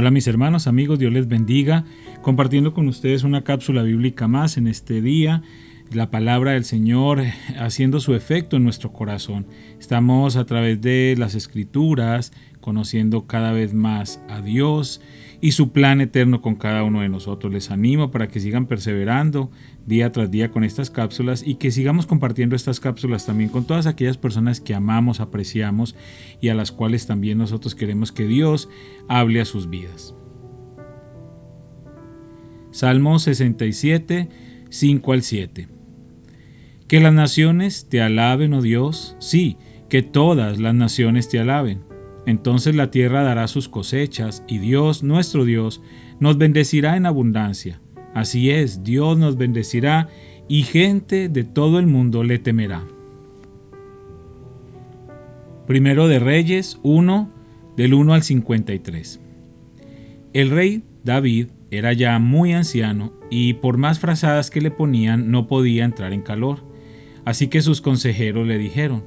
Hola mis hermanos, amigos, Dios les bendiga, compartiendo con ustedes una cápsula bíblica más en este día, la palabra del Señor haciendo su efecto en nuestro corazón. Estamos a través de las Escrituras conociendo cada vez más a Dios y su plan eterno con cada uno de nosotros. Les animo para que sigan perseverando día tras día con estas cápsulas y que sigamos compartiendo estas cápsulas también con todas aquellas personas que amamos, apreciamos y a las cuales también nosotros queremos que Dios hable a sus vidas. Salmo 67, 5 al 7. Que las naciones te alaben, oh Dios, sí, que todas las naciones te alaben. Entonces la tierra dará sus cosechas, y Dios, nuestro Dios, nos bendecirá en abundancia. Así es, Dios nos bendecirá, y gente de todo el mundo le temerá. Primero de Reyes 1, del 1 al 53. El rey David era ya muy anciano, y por más frazadas que le ponían, no podía entrar en calor. Así que sus consejeros le dijeron: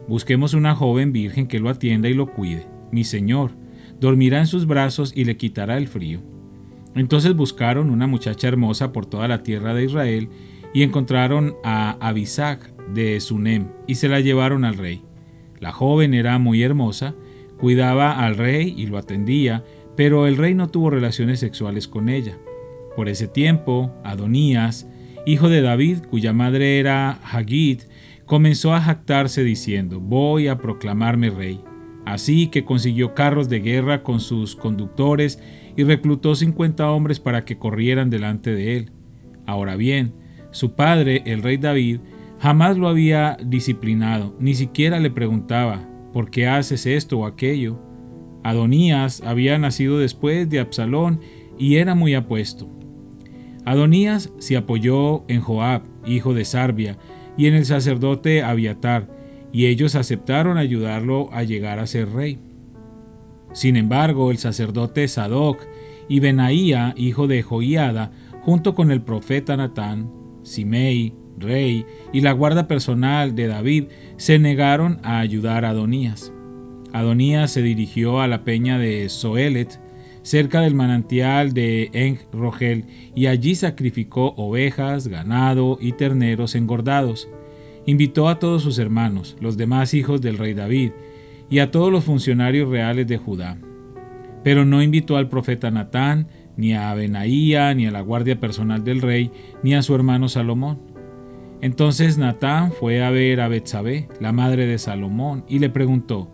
busquemos una joven virgen que lo atienda y lo cuide. Mi señor dormirá en sus brazos y le quitará el frío. Entonces buscaron una muchacha hermosa por toda la tierra de Israel y encontraron a Abisag de Sunem y se la llevaron al rey. La joven era muy hermosa, cuidaba al rey y lo atendía, pero el rey no tuvo relaciones sexuales con ella. Por ese tiempo, Adonías, hijo de David, cuya madre era Hagit, comenzó a jactarse diciendo: voy a proclamarme rey. Así que consiguió carros de guerra con sus conductores y reclutó 50 hombres para que corrieran delante de él. Ahora bien, su padre, el rey David, jamás lo había disciplinado, ni siquiera le preguntaba: ¿por qué haces esto o aquello? Adonías había nacido después de Absalón y era muy apuesto. Adonías se apoyó en Joab, hijo de Sarbia, y en el sacerdote Abiatar, y ellos aceptaron ayudarlo a llegar a ser rey. Sin embargo, el sacerdote Sadoc y Benaía, hijo de Joiada, junto con el profeta Natán, Simei, rey, y la guarda personal de David, se negaron a ayudar a Adonías. Adonías se dirigió a la peña de Zoelet, cerca del manantial de En-Rogel, y allí sacrificó ovejas, ganado y terneros engordados. Invitó a todos sus hermanos, los demás hijos del rey David, y a todos los funcionarios reales de Judá. Pero no invitó al profeta Natán, ni a Benaía, ni a la guardia personal del rey, ni a su hermano Salomón. Entonces Natán fue a ver a Betsabé, la madre de Salomón, y le preguntó: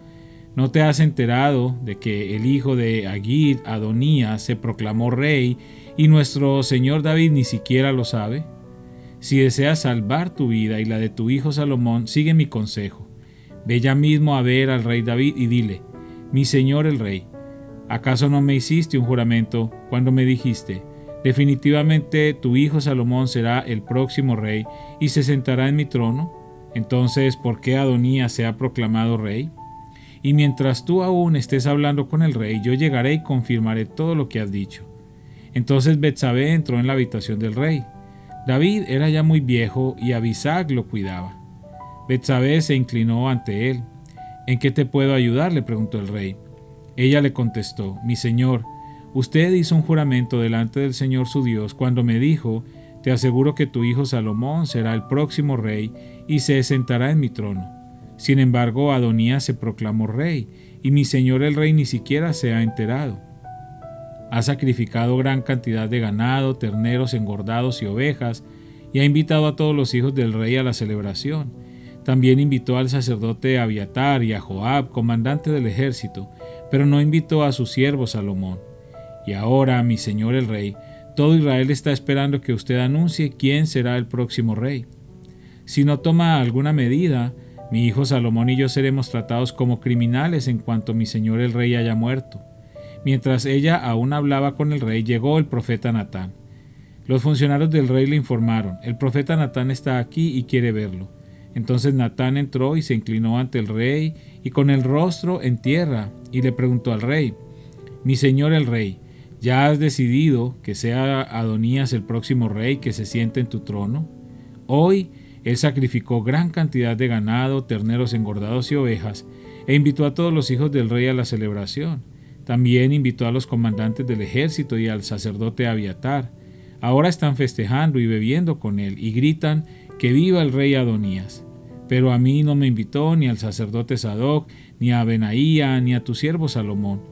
¿no te has enterado de que el hijo de Hagit, Adonías, se proclamó rey y nuestro señor David ni siquiera lo sabe? Si deseas salvar tu vida y la de tu hijo Salomón, sigue mi consejo. Ve ya mismo a ver al rey David y dile: mi señor el rey, ¿acaso no me hiciste un juramento cuando me dijiste: definitivamente tu hijo Salomón será el próximo rey y se sentará en mi trono? Entonces, ¿por qué Adonías se ha proclamado rey? Y mientras tú aún estés hablando con el rey, yo llegaré y confirmaré todo lo que has dicho. Entonces Betsabé entró en la habitación del rey. David era ya muy viejo y Abisag lo cuidaba. Betsabé se inclinó ante él. ¿En qué te puedo ayudar?, le preguntó el rey. Ella le contestó: mi señor, usted hizo un juramento delante del Señor su Dios cuando me dijo: te aseguro que tu hijo Salomón será el próximo rey y se sentará en mi trono. Sin embargo, Adonías se proclamó rey, y mi señor el rey ni siquiera se ha enterado. Ha sacrificado gran cantidad de ganado, terneros engordados y ovejas, y ha invitado a todos los hijos del rey a la celebración. También invitó al sacerdote Abiatar y a Joab, comandante del ejército, pero no invitó a su siervo Salomón. Y ahora, mi señor el rey, todo Israel está esperando que usted anuncie quién será el próximo rey. Si no toma alguna medida, mi hijo Salomón y yo seremos tratados como criminales en cuanto mi señor el rey haya muerto. Mientras ella aún hablaba con el rey, llegó el profeta Natán. Los funcionarios del rey le informaron: el profeta Natán está aquí y quiere verlo. Entonces Natán entró y se inclinó ante el rey y con el rostro en tierra, y le preguntó al rey: mi señor el rey, ¿ya has decidido que sea Adonías el próximo rey que se siente en tu trono? Hoy él sacrificó gran cantidad de ganado, terneros engordados y ovejas, e invitó a todos los hijos del rey a la celebración. También invitó a los comandantes del ejército y al sacerdote Abiatar. Ahora están festejando y bebiendo con él y gritan que viva el rey Adonías. Pero a mí no me invitó, ni al sacerdote Sadoc, ni a Benaía, ni a tu siervo Salomón.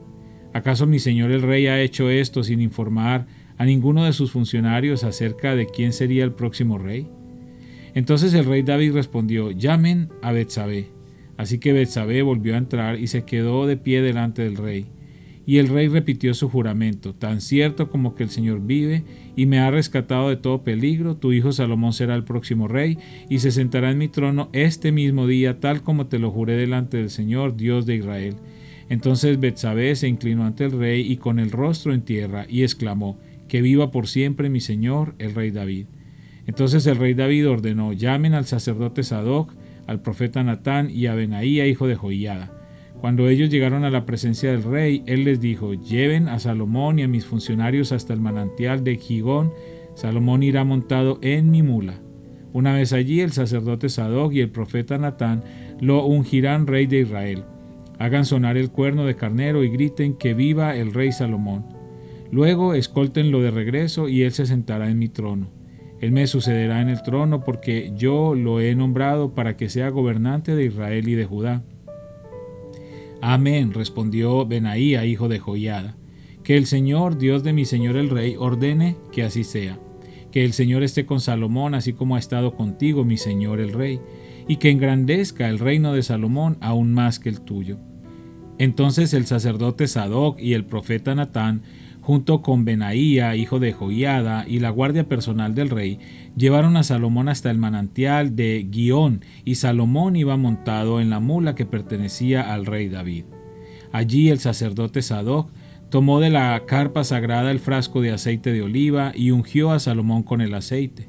¿Acaso mi señor el rey ha hecho esto sin informar a ninguno de sus funcionarios acerca de quién sería el próximo rey? Entonces el rey David respondió: llamen a Betsabé. Así que Betsabé volvió a entrar y se quedó de pie delante del rey. Y el rey repitió su juramento: tan cierto como que el Señor vive y me ha rescatado de todo peligro, tu hijo Salomón será el próximo rey y se sentará en mi trono este mismo día, tal como te lo juré delante del Señor, Dios de Israel. Entonces Betsabé se inclinó ante el rey y con el rostro en tierra y exclamó: que viva por siempre mi señor el rey David. Entonces el rey David ordenó: llamen al sacerdote Sadoc, al profeta Natán y a Benaía, hijo de Joiada. Cuando ellos llegaron a la presencia del rey, él les dijo: lleven a Salomón y a mis funcionarios hasta el manantial de Gihón. Salomón irá montado en mi mula. Una vez allí, el sacerdote Sadoc y el profeta Natán lo ungirán rey de Israel. Hagan sonar el cuerno de carnero y griten: que viva el rey Salomón. Luego escóltenlo de regreso y él se sentará en mi trono. Él me sucederá en el trono porque yo lo he nombrado para que sea gobernante de Israel y de Judá. Amén, respondió Benaía, hijo de Joiada. Que el Señor, Dios de mi señor el rey, ordene que así sea. Que el Señor esté con Salomón, así como ha estado contigo, mi señor el rey, y que engrandezca el reino de Salomón aún más que el tuyo. Entonces el sacerdote Sadoc y el profeta Natán, junto con Benaía, hijo de Joiada, y la guardia personal del rey, llevaron a Salomón hasta el manantial de Gihón, y Salomón iba montado en la mula que pertenecía al rey David. Allí el sacerdote Sadoc tomó de la carpa sagrada el frasco de aceite de oliva y ungió a Salomón con el aceite.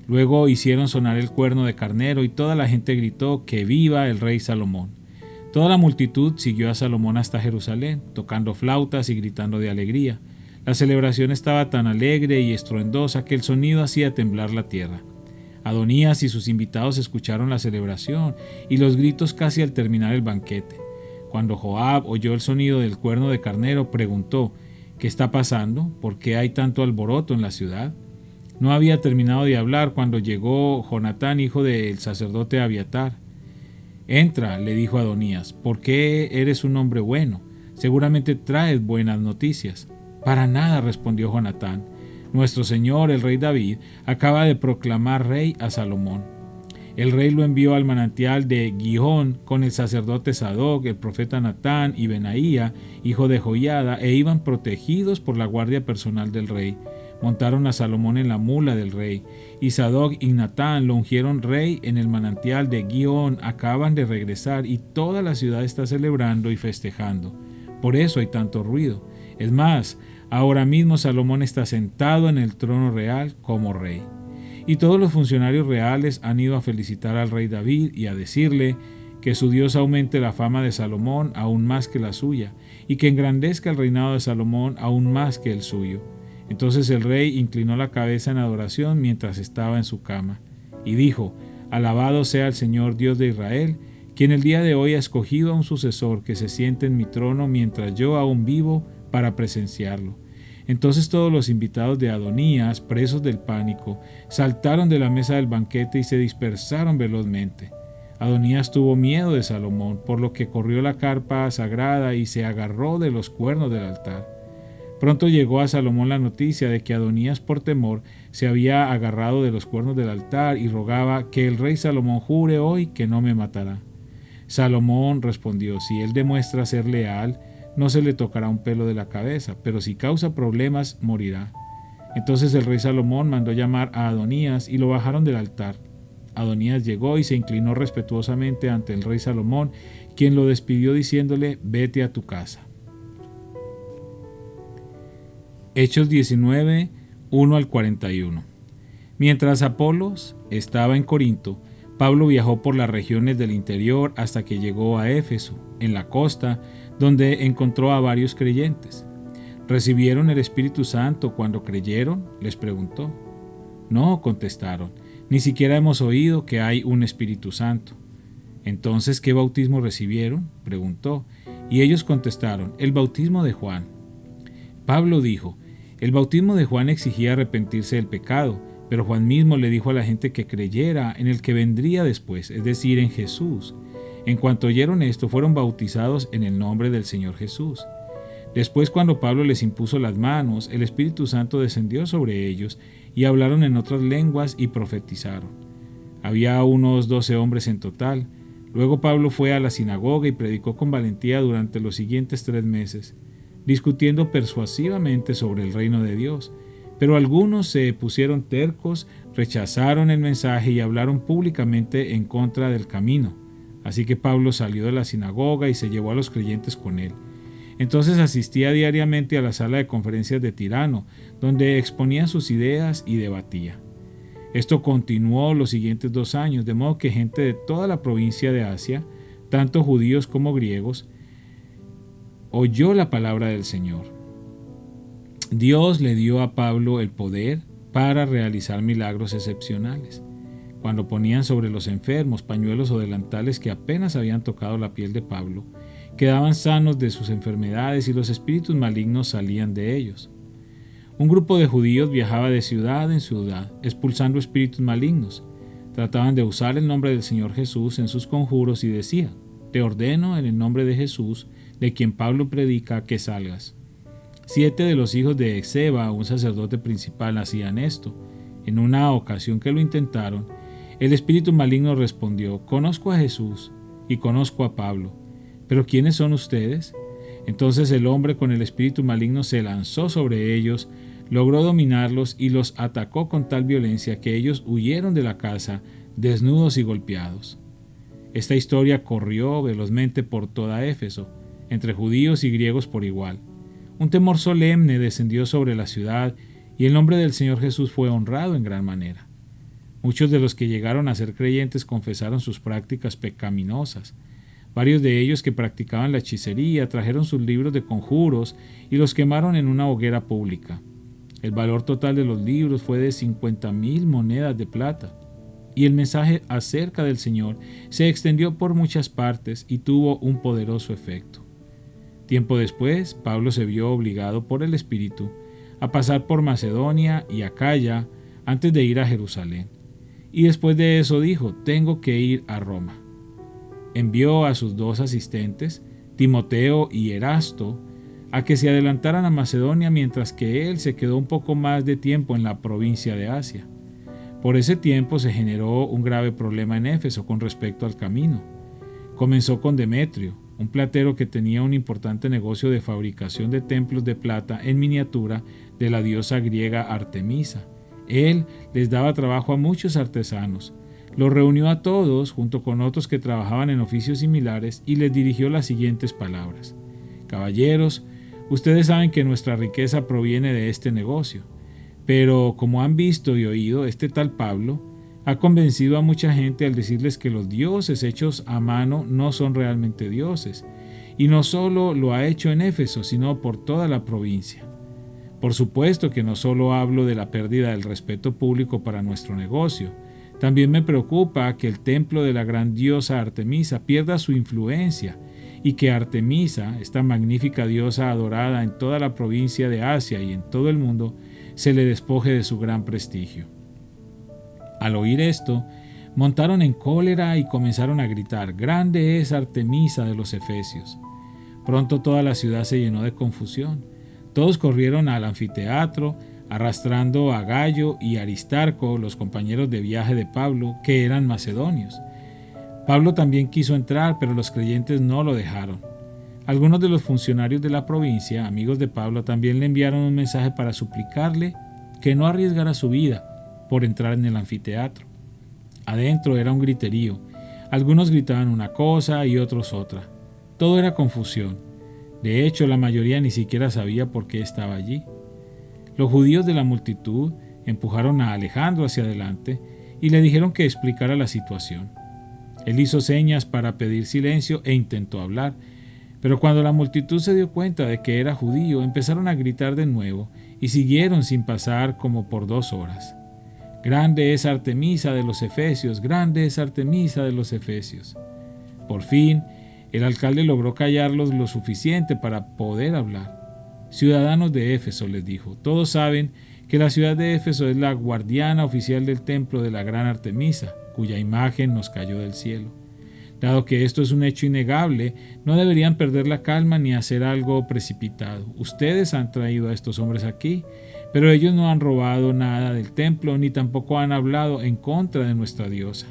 Luego hicieron sonar el cuerno de carnero y toda la gente gritó: que viva el rey Salomón. Toda la multitud siguió a Salomón hasta Jerusalén, tocando flautas y gritando de alegría. La celebración estaba tan alegre y estruendosa que el sonido hacía temblar la tierra. Adonías y sus invitados escucharon la celebración y los gritos casi al terminar el banquete. Cuando Joab oyó el sonido del cuerno de carnero, preguntó: ¿qué está pasando? ¿Por qué hay tanto alboroto en la ciudad? No había terminado de hablar cuando llegó Jonatán, hijo del sacerdote Abiatar. Entra, le dijo Adonías, ¿por qué eres un hombre bueno? Seguramente traes buenas noticias. Para nada, respondió Jonatán. Nuestro señor, el rey David, acaba de proclamar rey a Salomón. El rey lo envió al manantial de Gihón con el sacerdote Sadoc, el profeta Natán y Benaía, hijo de Joiada, e iban protegidos por la guardia personal del rey. Montaron a Salomón en la mula del rey, y Sadoc y Natán lo ungieron rey en el manantial de Gihón. Acaban de regresar y toda la ciudad está celebrando y festejando. Por eso hay tanto ruido. Es más, ahora mismo Salomón está sentado en el trono real como rey. Y todos los funcionarios reales han ido a felicitar al rey David y a decirle que su Dios aumente la fama de Salomón aún más que la suya, y que engrandezca el reinado de Salomón aún más que el suyo. Entonces el rey inclinó la cabeza en adoración mientras estaba en su cama, y dijo: alabado sea el Señor Dios de Israel, quien el día de hoy ha escogido a un sucesor que se siente en mi trono mientras yo aún vivo para presenciarlo. Entonces todos los invitados de Adonías, presos del pánico, saltaron de la mesa del banquete y se dispersaron velozmente. Adonías tuvo miedo de Salomón, por lo que corrió la carpa sagrada y se agarró de los cuernos del altar. Pronto llegó a Salomón la noticia de que Adonías, por temor, se había agarrado de los cuernos del altar y rogaba que el rey Salomón jure hoy que no me matará. Salomón respondió: si él demuestra ser leal, no se le tocará un pelo de la cabeza, pero si causa problemas, morirá. Entonces el rey Salomón mandó llamar a Adonías y lo bajaron del altar. Adonías llegó y se inclinó respetuosamente ante el rey Salomón, quien lo despidió diciéndole: vete a tu casa. Hechos 19, 1 al 41. Mientras Apolos estaba en Corinto, Pablo viajó por las regiones del interior hasta que llegó a Éfeso, en la costa, donde encontró a varios creyentes. ¿Recibieron el Espíritu Santo cuando creyeron?, les preguntó. No, contestaron, ni siquiera hemos oído que hay un Espíritu Santo. Entonces, ¿qué bautismo recibieron?, preguntó. Y ellos contestaron: el bautismo de Juan. Pablo dijo: el bautismo de Juan exigía arrepentirse del pecado, pero Juan mismo le dijo a la gente que creyera en el que vendría después, es decir, en Jesús. En cuanto oyeron esto, fueron bautizados en el nombre del Señor Jesús. Después, cuando Pablo les impuso las manos, el Espíritu Santo descendió sobre ellos y hablaron en otras lenguas y profetizaron. Había unos 12 hombres en total. Luego Pablo fue a la sinagoga y predicó con valentía durante los siguientes 3 meses, discutiendo persuasivamente sobre el reino de Dios. Pero algunos se pusieron tercos, rechazaron el mensaje y hablaron públicamente en contra del camino. Así que Pablo salió de la sinagoga y se llevó a los creyentes con él. Entonces asistía diariamente a la sala de conferencias de Tirano, donde exponía sus ideas y debatía. Esto continuó los siguientes 2 años, de modo que gente de toda la provincia de Asia, tanto judíos como griegos, oyó la palabra del Señor. Dios le dio a Pablo el poder para realizar milagros excepcionales. Cuando ponían sobre los enfermos pañuelos o delantales que apenas habían tocado la piel de Pablo, quedaban sanos de sus enfermedades y los espíritus malignos salían de ellos. Un grupo de judíos viajaba de ciudad en ciudad, expulsando espíritus malignos. Trataban de usar el nombre del Señor Jesús en sus conjuros y decían: te ordeno en el nombre de Jesús, de quien Pablo predica, que salgas. 7 de los hijos de Esceva, un sacerdote principal, hacían esto. En una ocasión que lo intentaron, el espíritu maligno respondió: conozco a Jesús y conozco a Pablo, ¿pero quiénes son ustedes? Entonces el hombre con el espíritu maligno se lanzó sobre ellos, logró dominarlos y los atacó con tal violencia que ellos huyeron de la casa, desnudos y golpeados. Esta historia corrió velozmente por toda Éfeso, entre judíos y griegos por igual. Un temor solemne descendió sobre la ciudad y el nombre del Señor Jesús fue honrado en gran manera. Muchos de los que llegaron a ser creyentes confesaron sus prácticas pecaminosas. Varios de ellos que practicaban la hechicería trajeron sus libros de conjuros y los quemaron en una hoguera pública. El valor total de los libros fue de 50,000 monedas de plata. Y el mensaje acerca del Señor se extendió por muchas partes y tuvo un poderoso efecto. Tiempo después, Pablo se vio obligado por el Espíritu a pasar por Macedonia y Acaya antes de ir a Jerusalén. Y después de eso dijo: tengo que ir a Roma. Envió a sus 2 asistentes, Timoteo y Erasto, a que se adelantaran a Macedonia mientras que él se quedó un poco más de tiempo en la provincia de Asia. Por ese tiempo se generó un grave problema en Éfeso con respecto al camino. Comenzó con Demetrio, un platero que tenía un importante negocio de fabricación de templos de plata en miniatura de la diosa griega Artemisa. Él les daba trabajo a muchos artesanos. Los reunió a todos junto con otros que trabajaban en oficios similares y les dirigió las siguientes palabras: caballeros, ustedes saben que nuestra riqueza proviene de este negocio, pero como han visto y oído, este tal Pablo ha convencido a mucha gente al decirles que los dioses hechos a mano no son realmente dioses, y no solo lo ha hecho en Éfeso, sino por toda la provincia. Por supuesto que no solo hablo de la pérdida del respeto público para nuestro negocio, también me preocupa que el templo de la gran diosa Artemisa pierda su influencia y que Artemisa, esta magnífica diosa adorada en toda la provincia de Asia y en todo el mundo, se le despoje de su gran prestigio. Al oír esto, montaron en cólera y comenzaron a gritar: «¡Grande es Artemisa de los Efesios!». Pronto toda la ciudad se llenó de confusión. Todos corrieron al anfiteatro, arrastrando a Gayo y Aristarco, los compañeros de viaje de Pablo, que eran macedonios. Pablo también quiso entrar, pero los creyentes no lo dejaron. Algunos de los funcionarios de la provincia, amigos de Pablo, también le enviaron un mensaje para suplicarle que no arriesgara su vida por entrar en el anfiteatro. Adentro era un griterío. Algunos gritaban una cosa y otros otra. Todo era confusión. De hecho, la mayoría ni siquiera sabía por qué estaba allí. Los judíos de la multitud empujaron a Alejandro hacia adelante y le dijeron que explicara la situación. Él hizo señas para pedir silencio e intentó hablar, pero cuando la multitud se dio cuenta de que era judío, empezaron a gritar de nuevo y siguieron sin pasar como por 2 horas. «Grande es Artemisa de los Efesios, grande es Artemisa de los Efesios». Por fin, El alcalde logró callarlos lo suficiente para poder hablar. Ciudadanos de Éfeso, les dijo, todos saben que la ciudad de Éfeso es la guardiana oficial del templo de la gran Artemisa, cuya imagen nos cayó del cielo. Dado que esto es un hecho innegable, no deberían perder la calma ni hacer algo precipitado. Ustedes han traído a estos hombres aquí, pero ellos no han robado nada del templo ni tampoco han hablado en contra de nuestra diosa.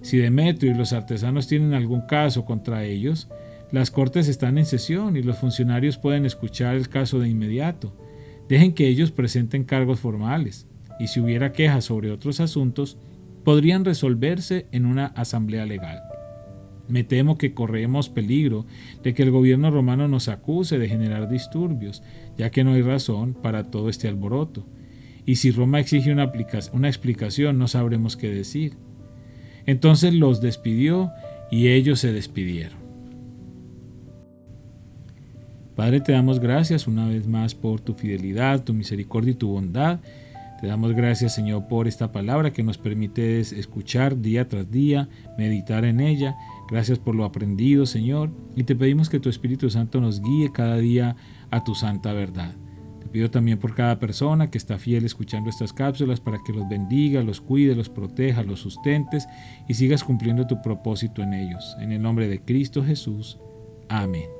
Si Demetrio y los artesanos tienen algún caso contra ellos, las cortes están en sesión y los funcionarios pueden escuchar el caso de inmediato. Dejen que ellos presenten cargos formales, y si hubiera quejas sobre otros asuntos, podrían resolverse en una asamblea legal. Me temo que corremos peligro de que el gobierno romano nos acuse de generar disturbios, ya que no hay razón para todo este alboroto. Y si Roma exige una explicación, no sabremos qué decir. Entonces los despidió y ellos se despidieron. Padre, te damos gracias una vez más por tu fidelidad, tu misericordia y tu bondad. Te damos gracias, Señor, por esta palabra que nos permite escuchar día tras día, meditar en ella. Gracias por lo aprendido, Señor, y te pedimos que tu Espíritu Santo nos guíe cada día a tu santa verdad. Te pido también por cada persona que está fiel escuchando estas cápsulas para que los bendiga, los cuide, los proteja, los sustentes y sigas cumpliendo tu propósito en ellos. En el nombre de Cristo Jesús. Amén.